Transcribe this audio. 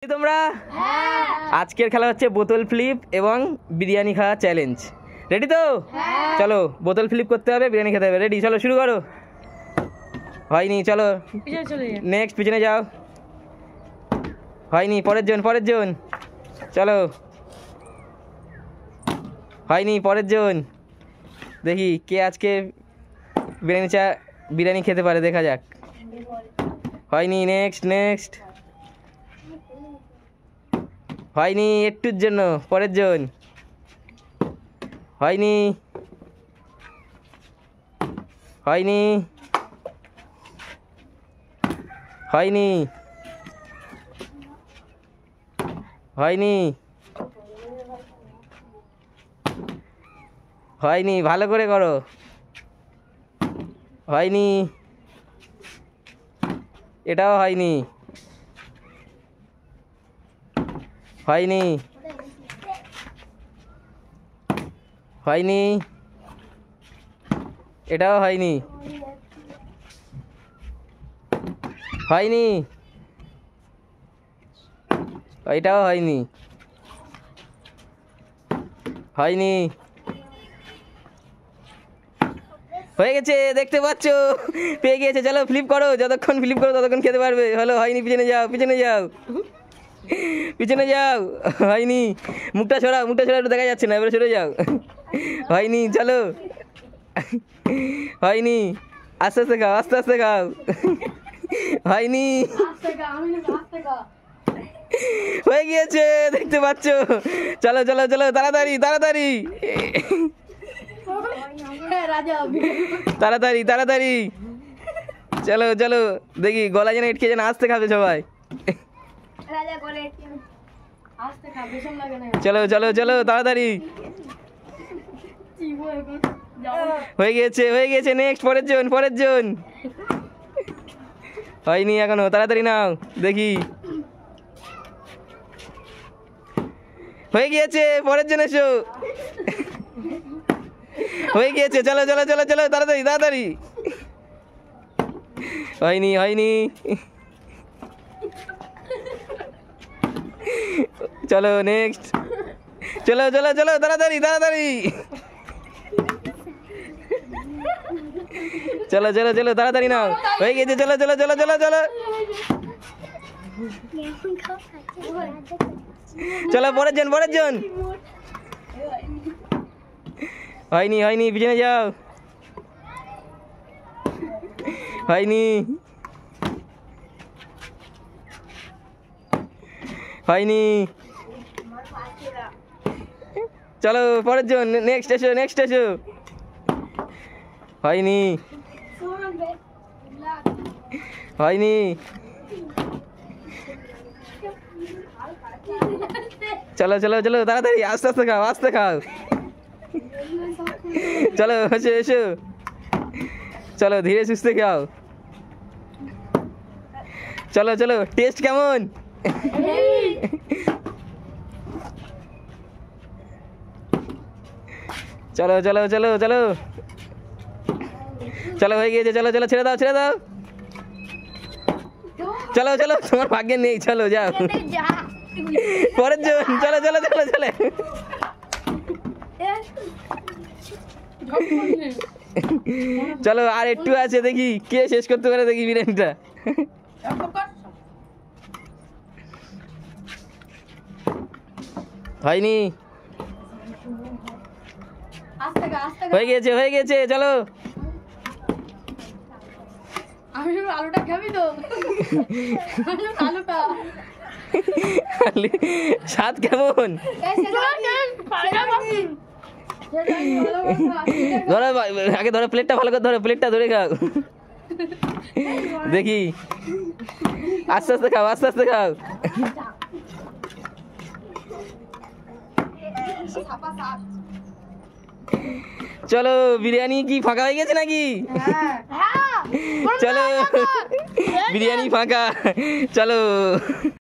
তোমরা আজকের খেলা হচ্ছে বোতল ফ্লিপ এবং বিরিয়ানি খাওয়া চ্যালেঞ্জ। রেডি তো? চলো বোতল ফ্লিপ করতে হবে, বিরিয়ানি খেতে হবে। রেডি? চলো শুরু করো। হয়নি, চলো নেক্সট, পিছনে যাও। হয়নি, পরের জন। চলো, হয়নি, পরের জন। দেখি কে আজকে বিরিয়ানি খেতে পারে, দেখা যাক। হয়নি, নেক্সট। হয়নি, একটুর জন্য। পরের জন। হয়নি, হয়নি, হয়নি, হয়নি, হয়নি, ভালো করে করো। হয়নি, এটাও হয়নি, হয়নি, হয়নি, এটাও হয়নি, হয়নি, এটাও হয়নি, হয়নি। হয়ে গেছে, দেখতে পাচ্ছ, পেয়ে গিয়েছে। চলো ফ্লিপ করো, যতক্ষণ ফ্লিপ করো ততক্ষণ খেতে পারবে। হলো, হয়নি, পিছনে যাও। হয়নি, মুখটা ছড়াও, একটু দেখা যাচ্ছে না, এবারে সরে যাও। হয়নি, চলো। হয়নি, আস্তে খাও। হয়নি, হয়ে গিয়েছে, দেখতে পাচ্ছ। চলো তাড়াতাড়ি চলো দেখি, গলা যেন এটকে যেন আস্তে খাবে সবাই। চলো তাড়াতাড়ি। হয়ে গিয়েছে। নেক্সট, পরের জন। হয়নি এখনো, তাড়াতাড়ি নাও দেখি। হয়ে গিয়েছে, পরের জন এসো। হয়ে গিয়েছে, চলো তাড়াতাড়ি। হয়নি। চলো নেক্সট। চলো তাড়াতাড়ি। চলো তাড়াতাড়ি নাও। হয়ে গেছে, চলো। চলো, পরের জন। হয়নি, পিছনে যাও। হয়নি, চলো পরের জন। নেক্সট এসো। হয়নি, চলো তাড়াতাড়ি, আস্তে খাও। চলো এসো। চলো, ধীরে সুস্থে খাও। চলো, টেস্ট কেমন? চলো হয়ে গিয়েছে। চলো, ছেড়ে দাও। চলো, তোমার ভাগ্যে নেই। চলো যাও, পরের জন। চলো। চলো, আর একটু আছে, দেখি কে শেষ করতে পারে, দেখি বিরিয়ানিটা। হয়নি, হয়ে গিয়েছে। চলো, আলুটা খাবি তো? আলুটা স্বাদ কেমন? আগে ধরো প্লেটটা, ভালো করে ধরো প্লেটটা, ধরে খাও দেখি। আস্তে খাও। চলো, বিরিয়ানি কি ফাঁকা হয়ে গেছে নাকি? চলো, বিরিয়ানি ফাঁকা। চলো।